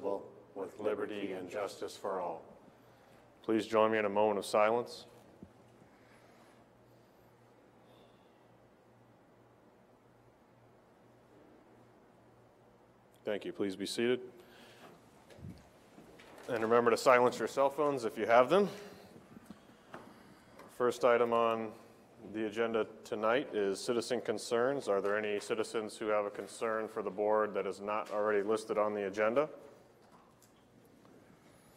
indivisible, with liberty and justice for all. Please join me in a moment of silence. Thank you. Please be seated. And remember to silence your cell phones if you have them. First item on the agenda tonight is citizen concerns. Are there any citizens who have a concern for the board that is not already listed on the agenda?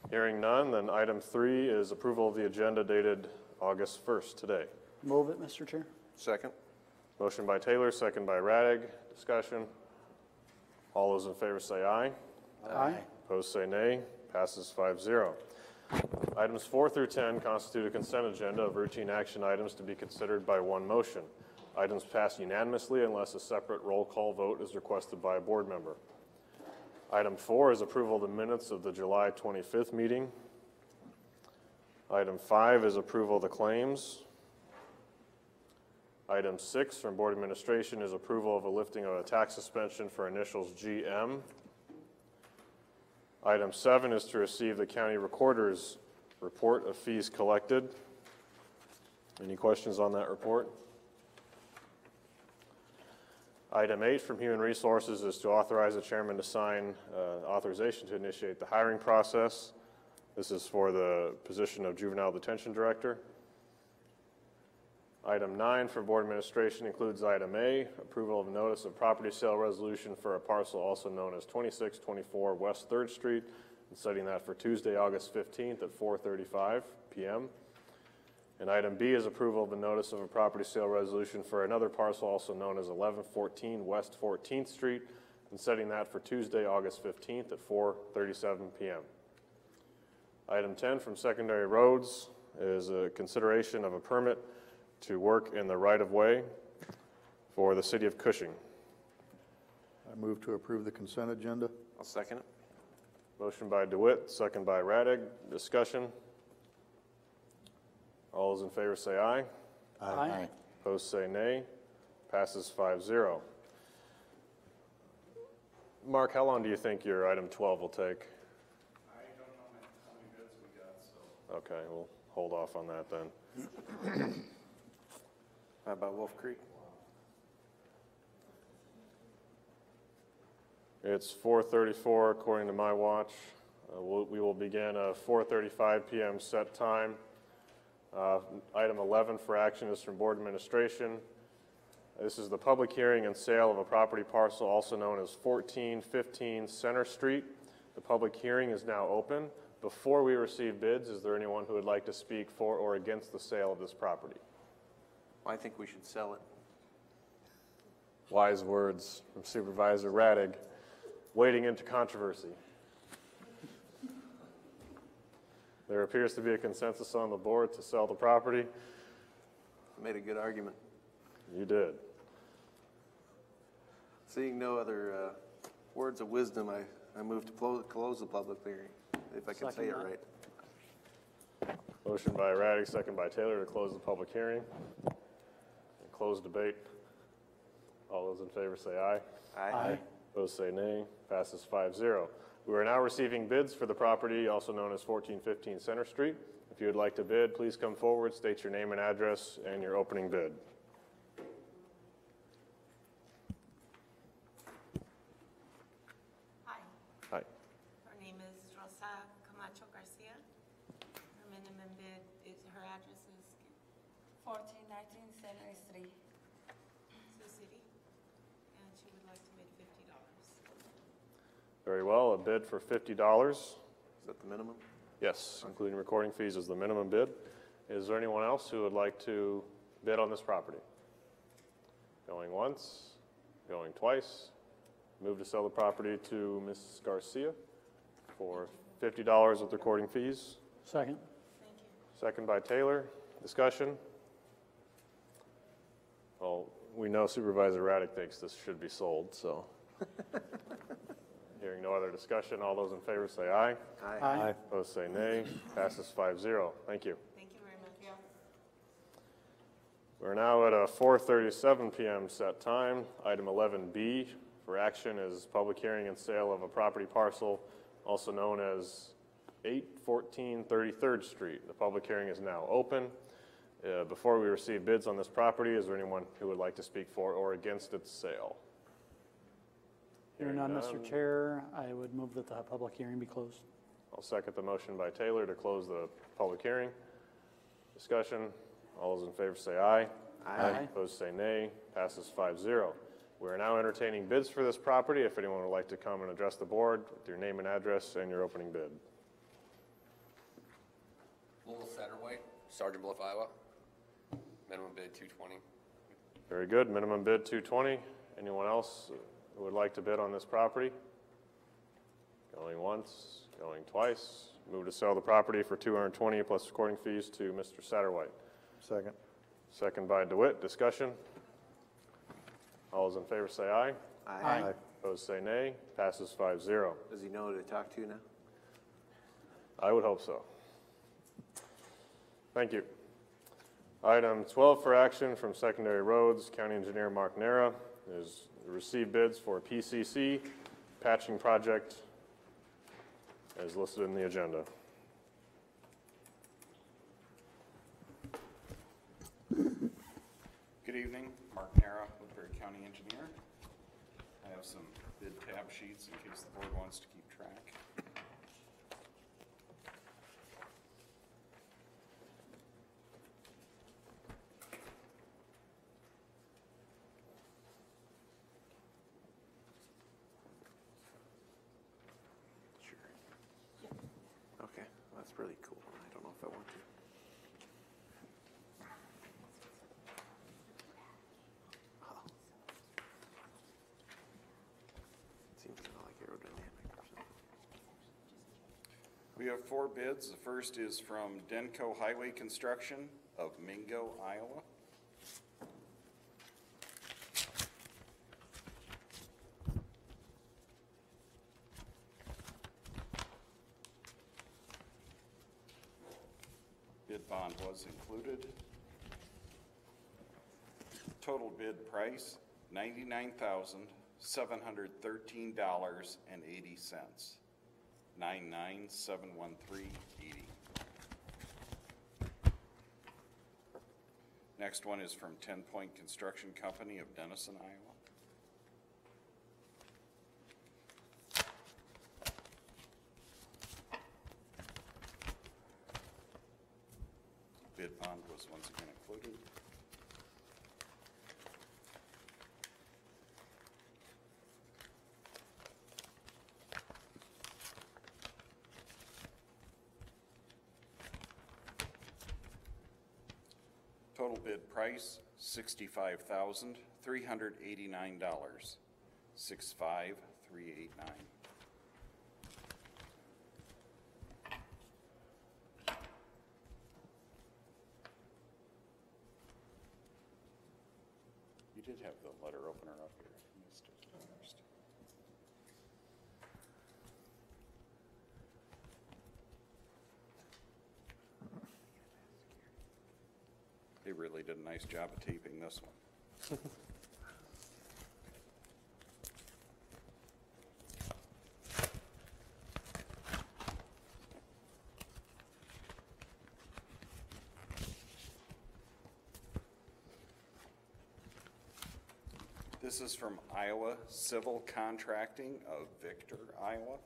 Hearing none, then item 3 is approval of the agenda dated August 1st today. Move it, Mr. Chair. Second. Motion by Taylor, second by Radig. Discussion. All those in favor say aye. Aye. Opposed say nay. Passes 5-0. Items 4 through 10 constitute a consent agenda of routine action items to be considered by one motion. Items pass unanimously unless a separate roll call vote is requested by a board member. Item 4 is approval of the minutes of the July 25th meeting. Item 5 is approval of the claims. Item 6 from Board Administration is approval of a lifting of a tax suspension for initials GM. Item 7 is to receive the county recorder's report of fees collected. Any questions on that report? Item 8 from Human Resources is to authorize the chairman to sign authorization to initiate the hiring process. This is for the position of Juvenile Detention Director. Item 9 for Board Administration includes item A, approval of notice of property sale resolution for a parcel also known as 2624 West 3rd Street, and setting that for Tuesday, August 15th at 4:35 p.m. And item B is approval of the notice of a property sale resolution for another parcel also known as 1114 West 14th Street, and setting that for Tuesday, August 15th at 4:37 p.m. Item 10 from Secondary Roads is a consideration of a permit to work in the right-of-way for the city of Cushing. I move to approve the consent agenda. I'll second it. Motion by DeWitt, second by Radig. Discussion. All those in favor say aye. Aye. Opposed say nay. Passes 5-0. Mark, how long do you think your item 12 will take? I don't know how many bids we got, so. Okay, we'll hold off on that then. How about Wolf Creek? It's 4:34 according to my watch. We will begin a 4:35 p.m. set time. Item 11 for action is from Board Administration. This is the public hearing and sale of a property parcel also known as 1415 Center Street. The public hearing is now open. Before we receive bids, is there anyone who would like to speak for or against the sale of this property? I think we should sell it. Wise words from Supervisor Radig, wading into controversy. There appears to be a consensus on the board to sell the property. Made a good argument. You did. Seeing no other words of wisdom, I move to close the public hearing, if I can say it right. Motion by Radig, second by Taylor to close the public hearing. Close debate. All those in favor say aye. Aye. Opposed say nay. Passes 5-0. We are now receiving bids for the property also known as 1415 Center Street. If you would like to bid, please come forward, state your name and address, and your opening bid. Hi. Hi. Her name is Rosa Camacho Garcia. Her minimum bid is, her address is 1419 Center Street. Sioux City, and she would like to bid $50. Very well. A bid for $50. Is that the minimum? Yes, including recording fees is the minimum bid. Is there anyone else who would like to bid on this property? Going once, going twice. Move to sell the property to Ms. Garcia for $50 with recording fees. Second. Thank you. Second by Taylor. Discussion? Well, we know Supervisor Radig thinks this should be sold, so. Hearing no other discussion, all those in favor say aye. Aye. Opposed say nay. Passes 5-0. Thank you. Thank you very much. We're now at a 4:37 p.m. set time. Item 11B for action is public hearing and sale of a property parcel also known as 814 33rd Street. The public hearing is now open. Before we receive bids on this property, is there anyone who would like to speak for or against its sale? Hearing none, Mr. Chair, I would move that the public hearing be closed. I'll second the motion by Taylor to close the public hearing. Discussion. All those in favor say aye. Aye. Opposed say nay. Passes 5-0. We are now entertaining bids for this property. If anyone would like to come and address the board with your name and address and your opening bid. Lowell Satterwhite, Sergeant Bluff, Iowa. Minimum bid $220. Very good. Minimum bid $220. Anyone else who would like to bid on this property? Going once, going twice. Move to sell the property for $220 plus recording fees to Mr. Satterwhite. Second. Second by DeWitt. Discussion. All those in favor say aye. Aye. Opposed say nay. Passes 5-0. Does he know who to talk to now? I would hope so. Thank you. Item 12 for action from Secondary Roads, County Engineer Mark Nera is receive bids for PCC patching project as listed in the agenda. Good evening, Mark Nera, Woodbury County Engineer. I have some bid tab sheets in case the board wants to keep track. Sure. Okay, well, that's really cool. I don't know if I want to. Seems kind of like aerodynamic or something. We have 4 bids. The first is from Denko Highway Construction of Mingo, Iowa. Bid bond was included. Total bid price, $99,713.80. 99713.80. Next one is from 10 Point Construction Company of Denison, Iowa. Bid bond was once again included. Total bid price, $65,389. 65389. You did have the letter opener up here. I missed it first. They really did a nice job of taping this one. This is from Iowa Civil Contracting of Victor, Iowa.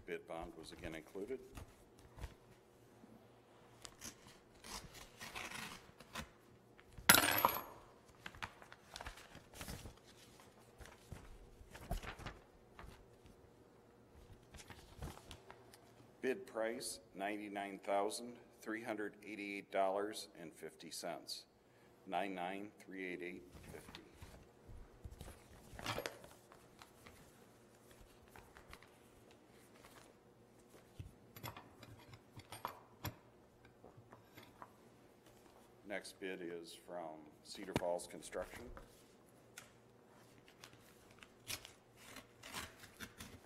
Bid bond was again included. Bid price, $99,388.50. 99388.50. Next bid is from Cedar Falls Construction.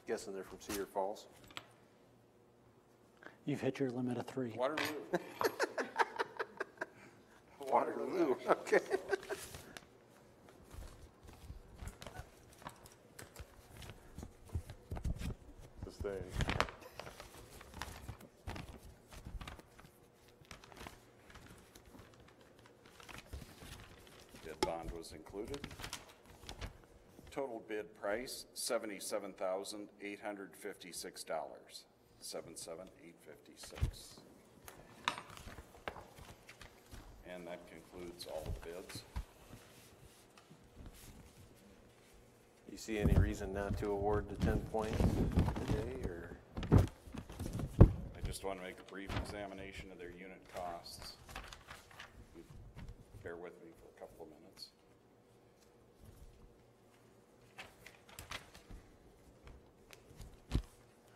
Guessing they're from Cedar Falls. You've hit your limit of 3. Waterloo. Waterloo, okay. Sustained. Bid bond was included. Total bid price, $77,856. 77,856. And that concludes all the bids. You see any reason not to award the 10 points today, or? I just want to make a brief examination of their unit costs. Bear with me for a couple of minutes.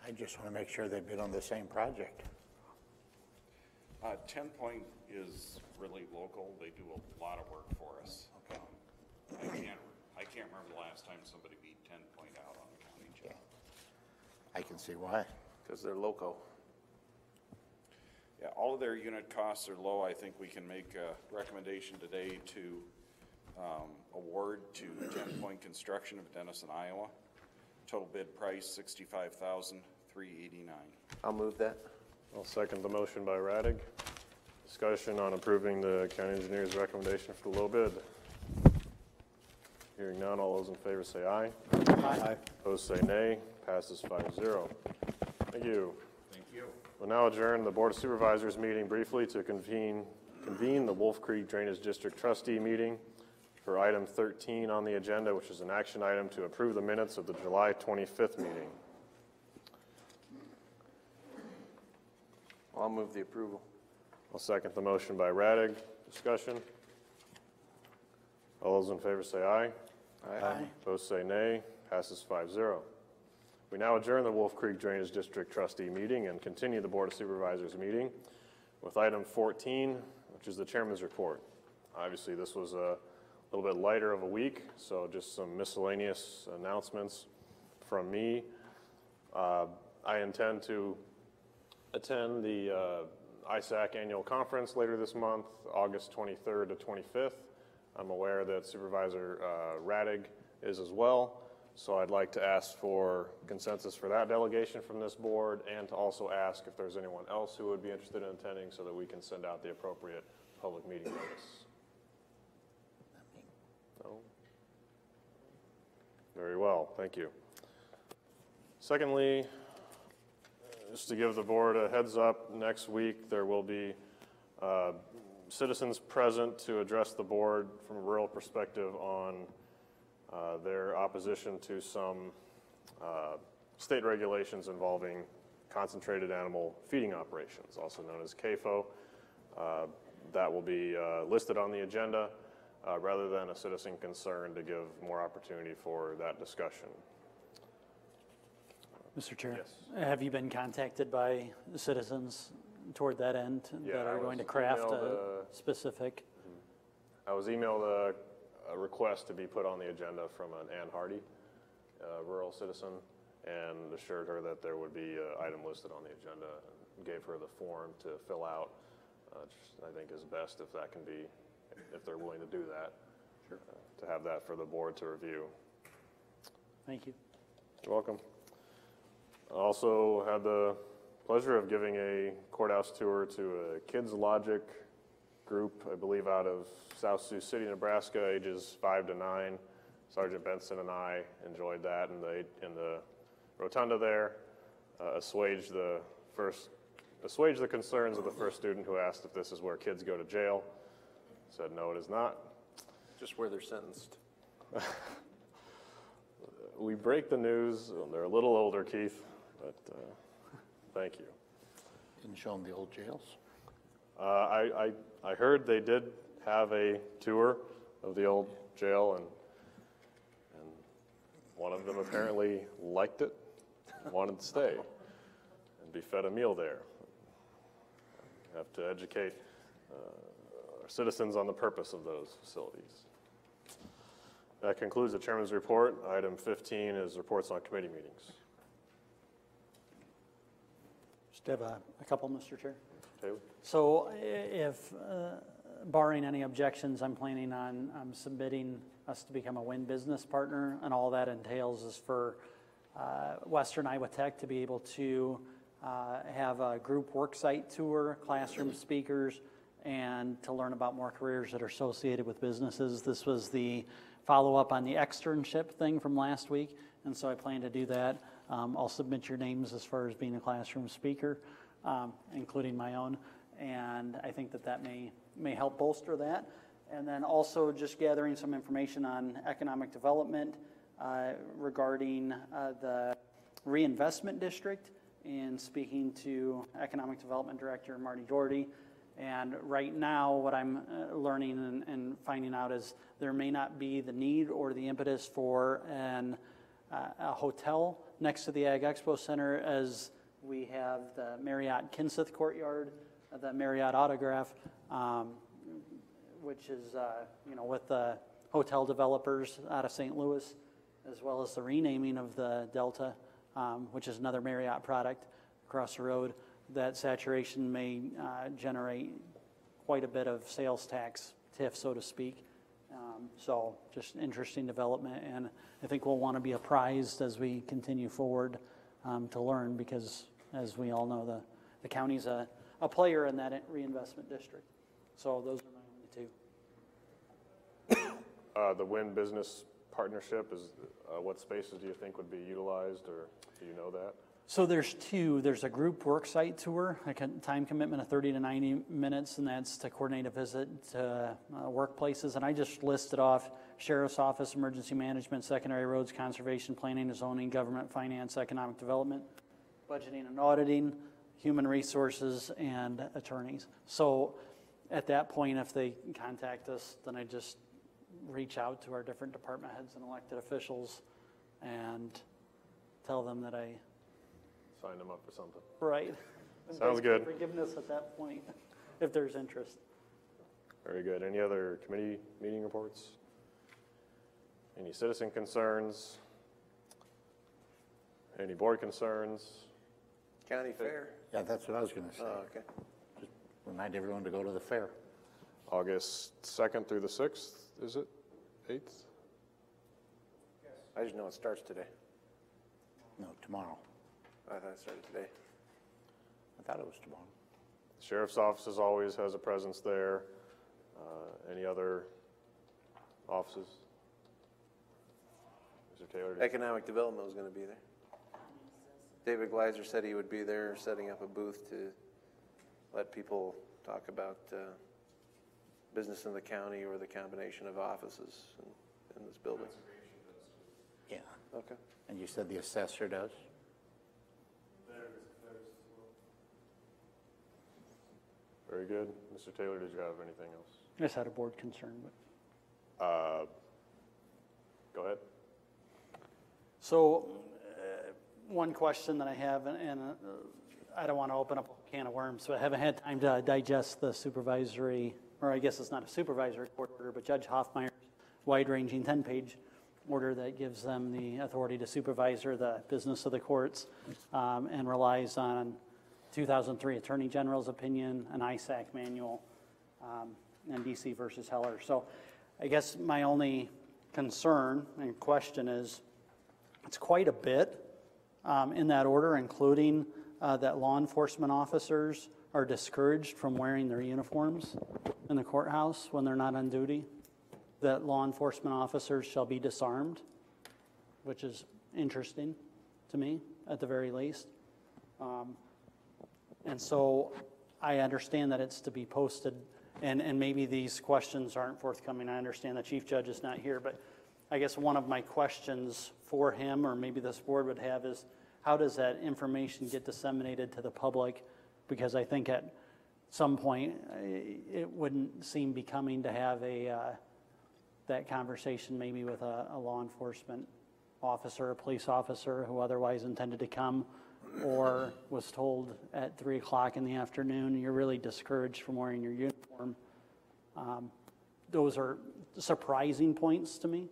I just want to make sure they bid on the same project. 10 Point is really local. They do a lot of work for us. Okay. I can't remember the last time somebody beat 10 Point out on a county job. I can see why. Because they're loco. Yeah, all of their unit costs are low. I think we can make a recommendation today to award to 10 Point Construction of Denison, Iowa. Total bid price $65,389. I'll move that. I'll second the motion by Radig. Discussion on approving the county engineer's recommendation for the low bid. Hearing none, all those in favor say aye. Aye. Opposed say nay. Passes 5-0. Thank you. Thank you. We'll now adjourn the Board of Supervisors meeting briefly to convene the Wolf Creek Drainage District Trustee meeting for item 13 on the agenda, which is an action item to approve the minutes of the July 25th meeting. I'll move the approval. I'll second the motion by Radig. Discussion. All those in favor say aye. Aye. Opposed say nay. Passes 5-0. We now adjourn the Wolf Creek Drainage District Trustee meeting and continue the Board of Supervisors meeting with item 14, which is the Chairman's Report. Obviously, this was a little bit lighter of a week, so just some miscellaneous announcements from me. I intend to attend the ISAC annual conference later this month, August 23rd to 25th. I'm aware that Supervisor Radig is as well, so I'd like to ask for consensus for that delegation from this board and to also ask if there's anyone else who would be interested in attending so that we can send out the appropriate public meeting notice. No? Very well, thank you. Secondly, just to give the board a heads up, next week there will be citizens present to address the board from a rural perspective on their opposition to some state regulations involving concentrated animal feeding operations, also known as CAFO. That will be listed on the agenda rather than a citizen concern to give more opportunity for that discussion. Mr. Chair? Yes. Have you been contacted by the citizens toward that end Yeah, that I are going to was craft emailed, a specific? I was emailed a request to be put on the agenda from an Ann Hardy, rural citizen, and assured her that there would be an item listed on the agenda and gave her the form to fill out, which I think is best if that can be, if they're willing to do that, to have that for the board to review. Thank you. You're welcome. I also had the pleasure of giving a courthouse tour to a Kids Logic group, I believe out of South Sioux City, Nebraska, ages 5 to 9. Sergeant Benson and I enjoyed that in the rotunda there, assuaged the concerns of the first student who asked if this is where kids go to jail. Said no, it is not. Just where they're sentenced. We break the news. They're a little older, Keith, but thank you. Didn't show them the old jails? I heard they did have a tour of the old jail, and one of them apparently liked it, wanted to stay, and be fed a meal there. Have to educate our citizens on the purpose of those facilities. That concludes the chairman's report. Item 15 is reports on committee meetings. Just have a couple, Mr. Chair. Taylor? So if, barring any objections, I'm planning on submitting us to become a WIN business partner, and all that entails is for Western Iowa Tech to be able to have a group worksite tour, classroom speakers, and to learn about more careers that are associated with businesses. This was the follow-up on the externship thing from last week, and so I plan to do that. I'll submit your names as far as being a classroom speaker, including my own, and I think that may help bolster that. And then also just gathering some information on economic development regarding the reinvestment district, and speaking to Economic Development Director Marty Doherty. And right now, what I'm learning and finding out is there may not be the need or the impetus for a hotel next to the Ag Expo Center, as we have the Marriott Kenseth Courtyard, the Marriott Autograph, which is with the hotel developers out of St. Louis, as well as the renaming of the Delta, which is another Marriott product across the road. That saturation may generate quite a bit of sales tax TIF, so to speak. So just interesting development, and I think we'll want to be apprised as we continue forward to learn, because as we all know, the county's a player in that reinvestment district. So those are my only two. The WIN business partnership, is what spaces do you think would be utilized, or do you know that? So there's two. There's a group worksite tour, a time commitment of 30 to 90 minutes, and that's to coordinate a visit to workplaces. And I just listed off Sheriff's Office, Emergency Management, Secondary Roads, Conservation, Planning and Zoning, Government, Finance, Economic Development, Budgeting and Auditing, Human Resources, and Attorneys. So at that point, if they contact us, then I just reach out to our different department heads and elected officials and tell them that I Sign them up for something. right. Sounds good. Forgiveness at that point, if there's interest. Very good. Any other committee meeting reports? Any citizen concerns? Any board concerns? County fair? Yeah, that's what I was going to say. Oh, okay. Just remind everyone to go to the fair. August 2nd through the 6th, is it? 8th? I just know it starts today. No, tomorrow. I thought it started today. I thought it was tomorrow. The Sheriff's Office as always has a presence there. Any other offices? Mr. Taylor? Economic Development was going to be there. David Gleiser said he would be there setting up a booth to let people talk about business in the county or the combination of offices in this building. Yeah. Okay. And you said the assessor does? Very good. Mr. Taylor, did you have anything else? I just had a board concern, but. Go ahead. So, one question that I have, and I don't want to open up a can of worms, so I haven't had time to digest the supervisory, or I guess it's not a supervisory court order, but Judge Hoffmeyer's wide-ranging 10-page order that gives them the authority to supervise the business of the courts, and relies on 2003 Attorney General's opinion, an ISAC manual, and DC versus Heller. So I guess my only concern and question is, it's quite a bit in that order, including that law enforcement officers are discouraged from wearing their uniforms in the courthouse when they're not on duty, that law enforcement officers shall be disarmed, which is interesting to me, at the very least. And so I understand that it's to be posted, and maybe these questions aren't forthcoming. I understand the Chief Judge is not here, but I guess one of my questions for him, or maybe this board would have, is how does that information get disseminated to the public? Because I think at some point it wouldn't seem becoming to have that conversation maybe with a law enforcement officer, a police officer who otherwise intended to come, or was told at 3 o'clock in the afternoon, you're really discouraged from wearing your uniform. Those are surprising points to me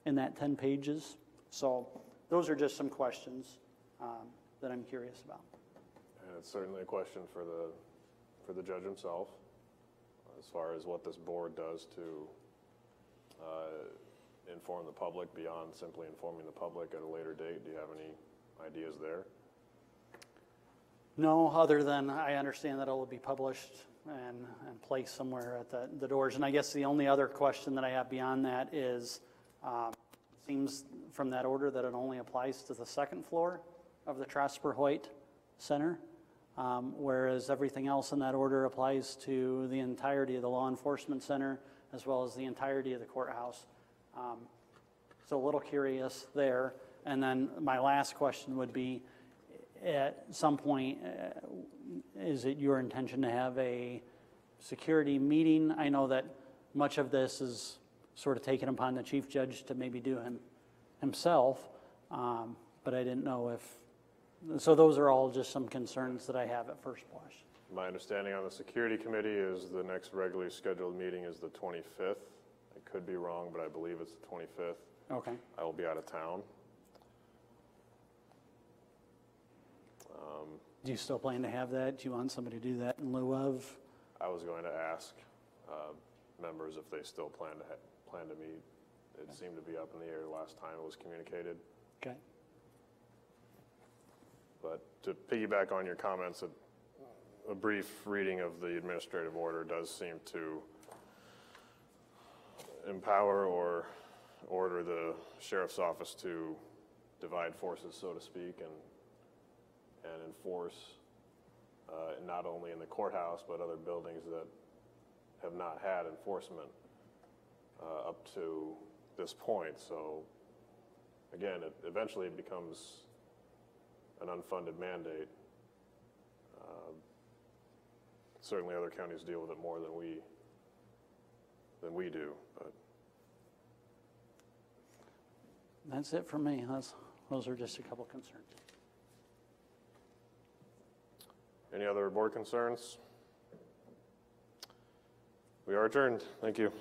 in that 10 pages. So those are just some questions that I'm curious about. And it's certainly a question for the judge himself, as far as what this board does to inform the public beyond simply informing the public at a later date. Do you have any ideas there? No, other than I understand that it will be published and placed somewhere at the doors. And I guess the only other question that I have beyond that is, it seems from that order that it only applies to the second floor of the Trosper Hoyt Center, whereas everything else in that order applies to the entirety of the law enforcement center as well as the entirety of the courthouse. So a little curious there. And then my last question would be, at some point, is it your intention to have a security meeting? I know that much of this is sort of taken upon the chief judge to maybe do himself, but I didn't know if, so those are all just some concerns that I have at first blush. My understanding on the security committee is the next regularly scheduled meeting is the 25th. I could be wrong, but I believe it's the 25th. Okay. I will be out of town. Do you still plan to have that? Do you want somebody to do that in lieu of? I was going to ask members if they still plan to meet. It seemed to be up in the air last time it was communicated. Okay. But to piggyback on your comments, a brief reading of the administrative order does seem to empower or order the sheriff's office to divide forces, so to speak, and enforce not only in the courthouse but other buildings that have not had enforcement up to this point. So again, eventually it becomes an unfunded mandate. Certainly other counties deal with it more than we do, but That's it for me. Those are just a couple concerns. any other board concerns? We are adjourned. Thank you.